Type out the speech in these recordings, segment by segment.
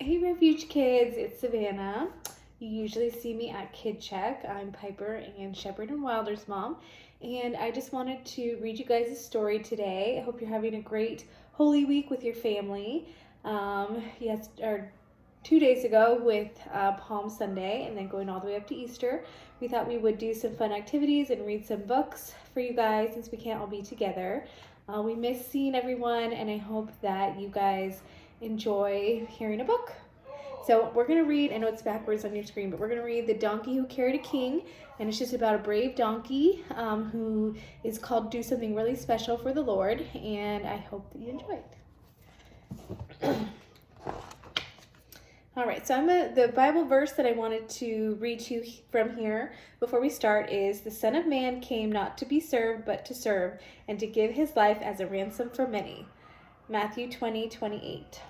Hey Refuge Kids, it's Savannah. You usually see me at Kid Check. I'm Piper and Shepherd and Wilder's mom. And I just wanted to read you guys a story today. I hope you're having a great Holy Week with your family. Yes, or 2 days ago with Palm Sunday and then going all the way up to Easter, we thought we would do some fun activities and read some books for you guys since we can't all be together. We miss seeing everyone, and I hope that you guys enjoy hearing a book. So we're going to read, I know it's backwards on your screen, but we're going to read The Donkey Who Carried a King, and it's just about a brave donkey who is called to do something really special for the Lord, and I hope that you enjoy it. All right, so the Bible verse that I wanted to read to you from here before we start is, "The Son of Man came not to be served, but to serve, and to give his life as a ransom for many." Matthew 20:28.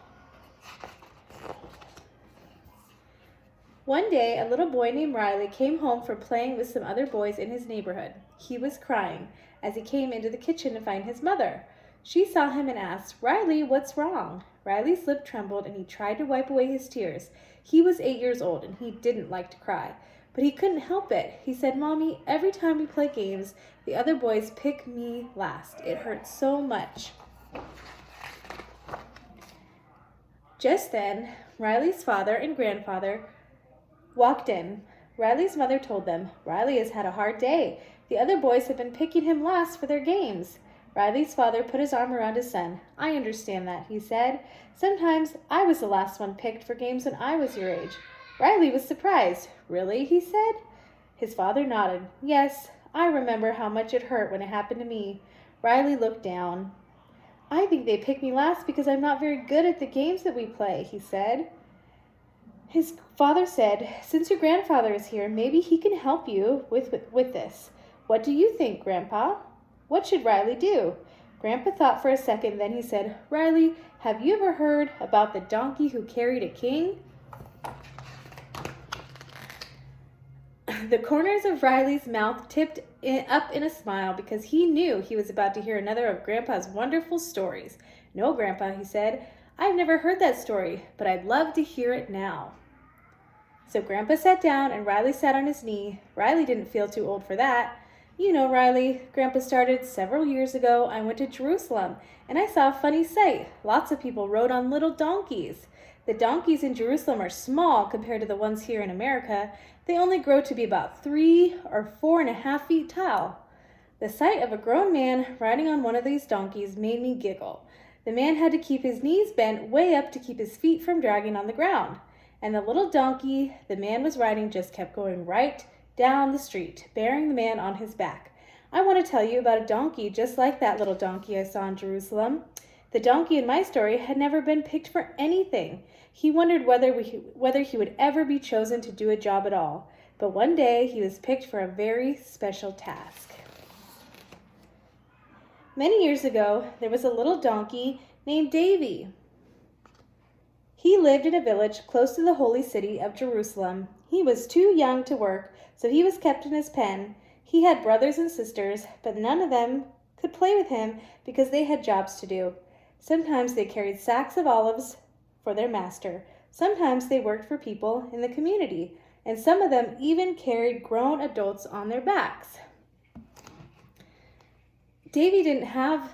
One day, a little boy named Riley came home from playing with some other boys in his neighborhood. He was crying as he came into the kitchen to find his mother. She saw him and asked, "Riley, what's wrong?" Riley's lip trembled and he tried to wipe away his tears. He was 8 years old and he didn't like to cry, but he couldn't help it. He said, "Mommy, every time we play games, the other boys pick me last. It hurts so much." Just then, Riley's father and grandfather walked in. Riley's mother told them, "Riley has had a hard day. The other boys have been picking him last for their games." Riley's father put his arm around his son. "I understand that," he said. "Sometimes I was the last one picked for games when I was your age." Riley was surprised. "Really?" he said. His father nodded. "Yes, I remember how much it hurt when it happened to me." Riley looked down. "I think they pick me last because I'm not very good at the games that we play," he said. His father said, "Since your grandfather is here, maybe he can help you with this. What do you think, Grandpa? What should Riley do?" Grandpa thought for a second, then he said, "Riley, have you ever heard about the donkey who carried a king?" The corners of Riley's mouth tipped up in a smile because he knew he was about to hear another of Grandpa's wonderful stories. "No, Grandpa," he said, "I've never heard that story, but I'd love to hear it now." So Grandpa sat down and Riley sat on his knee. Riley didn't feel too old for that. "You know, Riley," Grandpa started, "several years ago I went to Jerusalem and I saw a funny sight. Lots of people rode on little donkeys. The donkeys in Jerusalem are small compared to the ones here in America. They only grow to be about 3 or 4.5 feet tall. The sight of a grown man riding on one of these donkeys made me giggle. The man had to keep his knees bent way up to keep his feet from dragging on the ground. And the little donkey the man was riding just kept going right down the street, bearing the man on his back. I want to tell you about a donkey just like that little donkey I saw in Jerusalem. The donkey in my story had never been picked for anything. He wondered whether he would ever be chosen to do a job at all. But one day he was picked for a very special task. Many years ago, there was a little donkey named Davy. He lived in a village close to the holy city of Jerusalem. He was too young to work, so he was kept in his pen. He had brothers and sisters, but none of them could play with him because they had jobs to do. Sometimes they carried sacks of olives for their master. Sometimes they worked for people in the community, and some of them even carried grown adults on their backs. Davy didn't have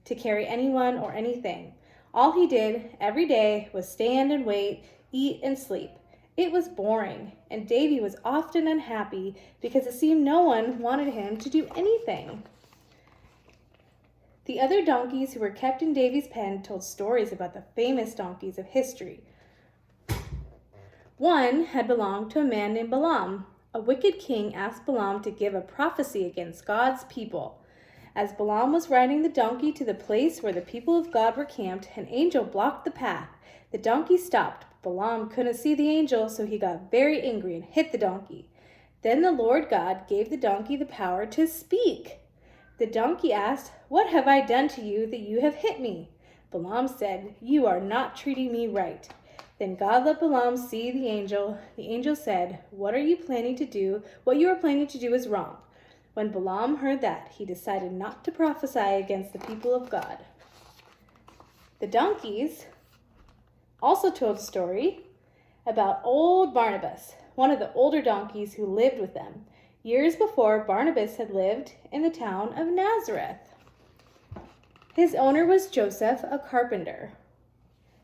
to carry anyone or anything. All he did every day was stand and wait, eat and sleep. It was boring, and Davy was often unhappy because it seemed no one wanted him to do anything. The other donkeys who were kept in Davy's pen told stories about the famous donkeys of history. One had belonged to a man named Balaam. A wicked king asked Balaam to give a prophecy against God's people. As Balaam was riding the donkey to the place where the people of God were camped, an angel blocked the path. The donkey stopped. Balaam couldn't see the angel, so he got very angry and hit the donkey. Then the Lord God gave the donkey the power to speak. The donkey asked, "What have I done to you that you have hit me?" Balaam said, "You are not treating me right." Then God let Balaam see the angel. The angel said, What you are planning to do is wrong." When Balaam heard that, he decided not to prophesy against the people of God. The donkeys also told a story about old Barnabas, one of the older donkeys who lived with them. Years before, Barnabas had lived in the town of Nazareth. His owner was Joseph, a carpenter.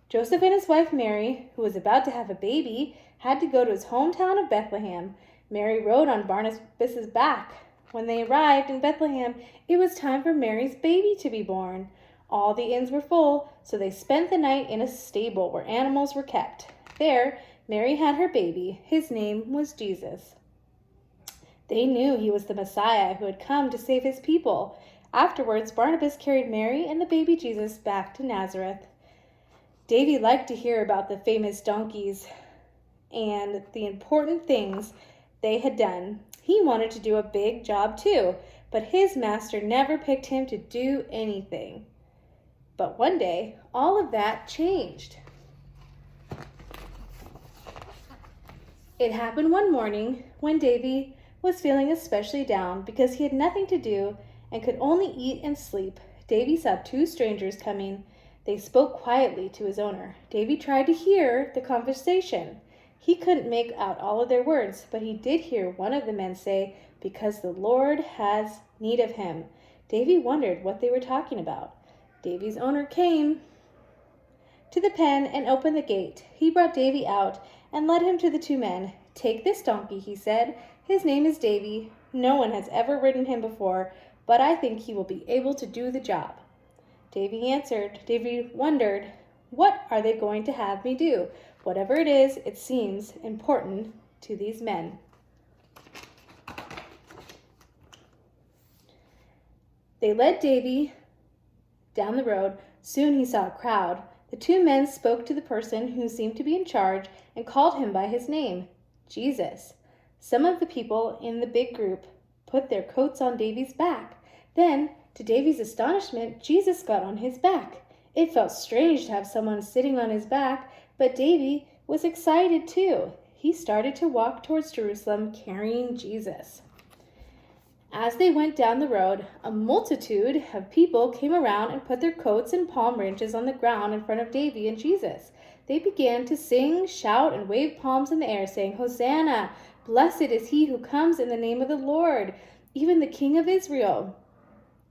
Joseph and his wife Mary, who was about to have a baby, had to go to his hometown of Bethlehem. Mary rode on Barnabas's back. When they arrived in Bethlehem, it was time for Mary's baby to be born. All the inns were full, so they spent the night in a stable where animals were kept. There, Mary had her baby. His name was Jesus. They knew he was the Messiah who had come to save his people. Afterwards, Barnabas carried Mary and the baby Jesus back to Nazareth. Davy liked to hear about the famous donkeys and the important things they had done. He wanted to do a big job too, but his master never picked him to do anything. But one day, all of that changed. It happened one morning when Davy was feeling especially down because he had nothing to do and could only eat and sleep. Davy saw two strangers coming. They spoke quietly to his owner. Davy tried to hear the conversation. He couldn't make out all of their words, but he did hear one of the men say, "Because the Lord has need of him." Davy wondered what they were talking about. Davy's owner came to the pen and opened the gate. He brought Davy out and led him to the two men. "Take this donkey," he said. "His name is Davy. No one has ever ridden him before, but I think he will be able to do the job." Davy answered. Davy wondered, "What are they going to have me do? Whatever it is, it seems important to these men." They led Davy down the road. Soon he saw a crowd. The two men spoke to the person who seemed to be in charge and called him by his name, Jesus. Some of the people in the big group put their coats on Davy's back. Then, to Davy's astonishment, Jesus got on his back. It felt strange to have someone sitting on his back, but Davy was excited too. He started to walk towards Jerusalem carrying Jesus. As they went down the road, a multitude of people came around and put their coats and palm branches on the ground in front of Davy and Jesus. They began to sing, shout, and wave palms in the air, saying, "Hosanna! Blessed is he who comes in the name of the Lord, even the King of Israel."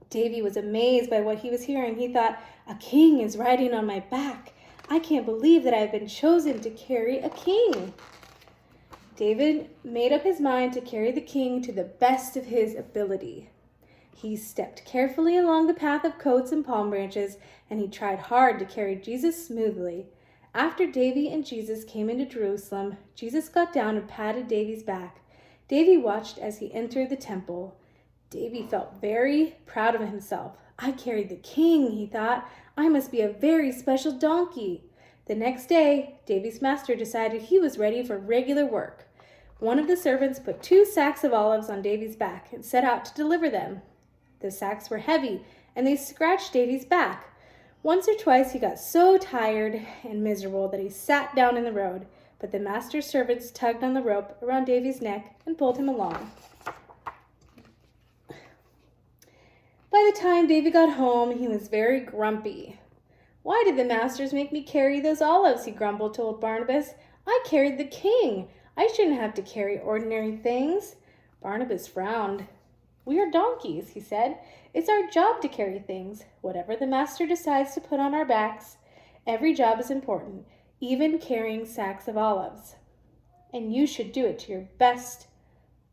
Davy was amazed by what he was hearing. He thought, "A king is riding on my back. I can't believe that I have been chosen to carry a king." David made up his mind to carry the king to the best of his ability. He stepped carefully along the path of coats and palm branches, and he tried hard to carry Jesus smoothly. After Davy and Jesus came into Jerusalem, Jesus got down and patted Davy's back. Davy watched as he entered the temple. Davy felt very proud of himself. "I carried the king," he thought. "I must be a very special donkey." The next day, Davy's master decided he was ready for regular work. One of the servants put 2 sacks of olives on Davy's back and set out to deliver them. The sacks were heavy, and they scratched Davy's back. Once or twice he got so tired and miserable that he sat down in the road, but the master's servants tugged on the rope around Davy's neck and pulled him along. By the time Davy got home, he was very grumpy. "Why did the masters make me carry those olives?" he grumbled to old Barnabas. "I carried the king. I shouldn't have to carry ordinary things." Barnabas frowned. "We are donkeys," he said. "It's our job to carry things, whatever the master decides to put on our backs. Every job is important, even carrying sacks of olives. And you should do it to your best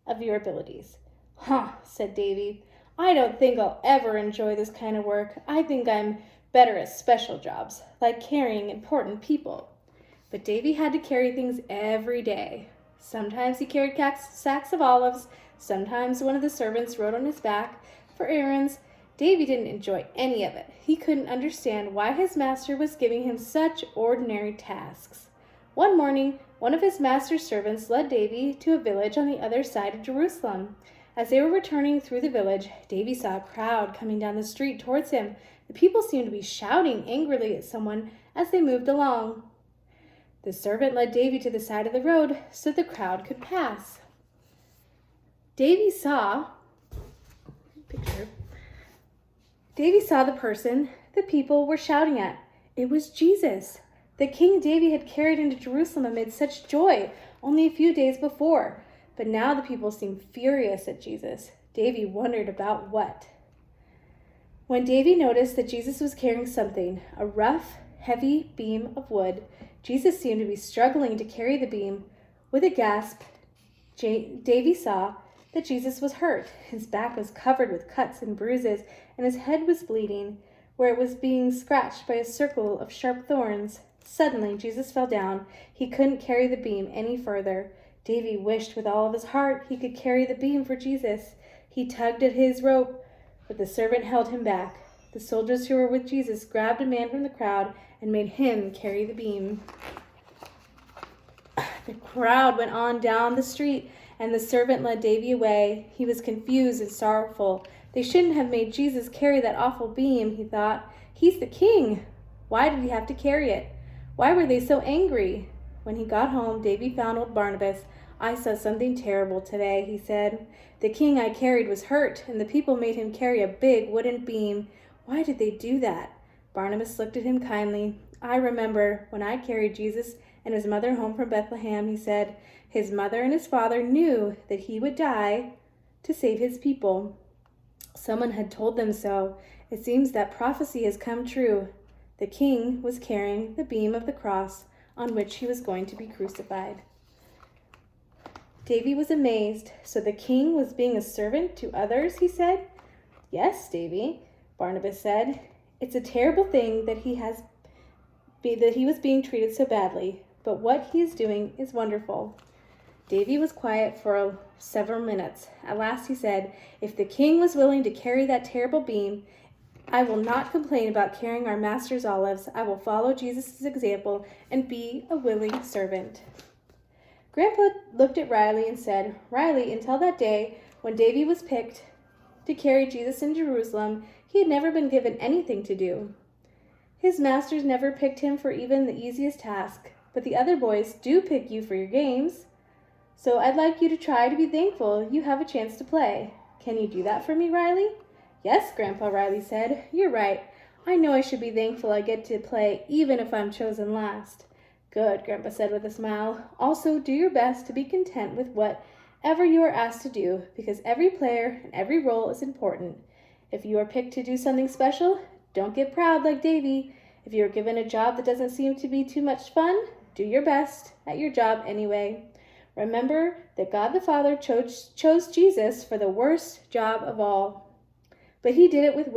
of your abilities." "Huh," said Davy. "I don't think I'll ever enjoy this kind of work. I think I'm better at special jobs, like carrying important people." But Davy had to carry things every day. Sometimes he carried sacks of olives. Sometimes one of the servants rode on his back for errands. Davy didn't enjoy any of it. He couldn't understand why his master was giving him such ordinary tasks. One morning, one of his master's servants led Davy to a village on the other side of Jerusalem. As they were returning through the village, Davy saw a crowd coming down the street towards him. The people seemed to be shouting angrily at someone as they moved along. The servant led Davy to the side of the road so the crowd could pass. Davy saw the person the people were shouting at. It was Jesus. that King David had carried into Jerusalem amid such joy only a few days before. But now the people seemed furious at Jesus. David wondered about what. When David noticed that Jesus was carrying something, a rough, heavy beam of wood, Jesus seemed to be struggling to carry the beam. With a gasp, Davy saw that Jesus was hurt. His back was covered with cuts and bruises, and his head was bleeding, where it was being scratched by a circle of sharp thorns. Suddenly, Jesus fell down. He couldn't carry the beam any further. Davy wished with all of his heart he could carry the beam for Jesus. He tugged at his rope, but the servant held him back. The soldiers who were with Jesus grabbed a man from the crowd and made him carry the beam. The crowd went on down the street, and the servant led Davy away. He was confused and sorrowful. They shouldn't have made Jesus carry that awful beam, he thought. He's the king. Why did he have to carry it? Why were they so angry? When he got home, Davy found old Barnabas. I saw something terrible today, he said. The king I carried was hurt, and the people made him carry a big wooden beam. Why did they do that? Barnabas looked at him kindly. I remember when I carried Jesus and his mother home from Bethlehem, he said. His mother and his father knew that he would die to save his people. Someone had told them so. It seems that prophecy has come true. The king was carrying the beam of the cross on which he was going to be crucified. Davy was amazed. So the king was being a servant to others, he said. Yes, Davy, Barnabas said. It's a terrible thing that he was being treated so badly, but what he is doing is wonderful. Davy was quiet for several minutes. At last he said, if the king was willing to carry that terrible beam, I will not complain about carrying our master's olives. I will follow Jesus' example and be a willing servant. Grandpa looked at Riley and said, Riley, until that day when Davy was picked to carry Jesus in Jerusalem, he had never been given anything to do. His masters never picked him for even the easiest task, but the other boys do pick you for your games. So I'd like you to try to be thankful you have a chance to play. Can you do that for me, Riley? Yes, Grandpa, Riley said. You're right. I know I should be thankful I get to play even if I'm chosen last. Good, Grandpa said with a smile. Also, do your best to be content with whatever you are asked to do, because every player and every role is important. If you are picked to do something special, don't get proud like Davy. If you are given a job that doesn't seem to be too much fun, do your best at your job anyway. Remember that God the Father chose Jesus for the worst job of all. But he did it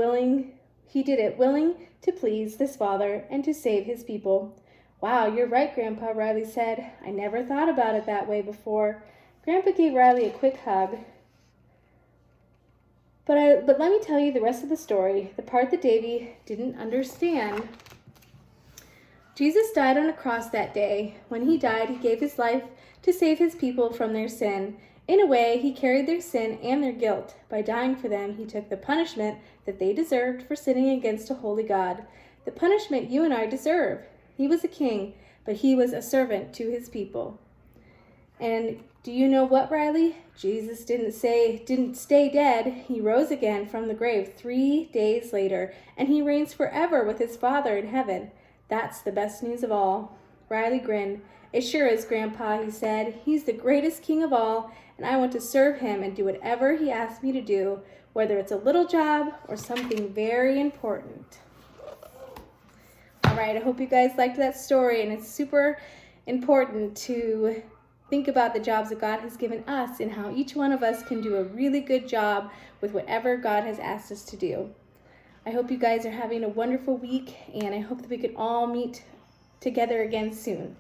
willing to please this Father and to save his people. Wow, you're right, Grandpa, Riley said. I never thought about it that way before. Grandpa gave Riley a quick hug. But let me tell you the rest of the story, the part that Davy didn't understand. Jesus died on a cross that day. When he died, he gave his life to save his people from their sin. In a way, he carried their sin and their guilt. By dying for them, he took the punishment that they deserved for sinning against a holy God. The punishment you and I deserve. He was a king, but he was a servant to his people. And do you know what, Riley? Jesus didn't stay dead. He rose again from the grave 3 days later, and he reigns forever with his Father in heaven. That's the best news of all. Riley grinned. It sure is, Grandpa, he said. He's the greatest king of all, and I want to serve him and do whatever he asks me to do, whether it's a little job or something very important. All right, I hope you guys liked that story, and it's super important to think about the jobs that God has given us and how each one of us can do a really good job with whatever God has asked us to do. I hope you guys are having a wonderful week, and I hope that we can all meet together again soon.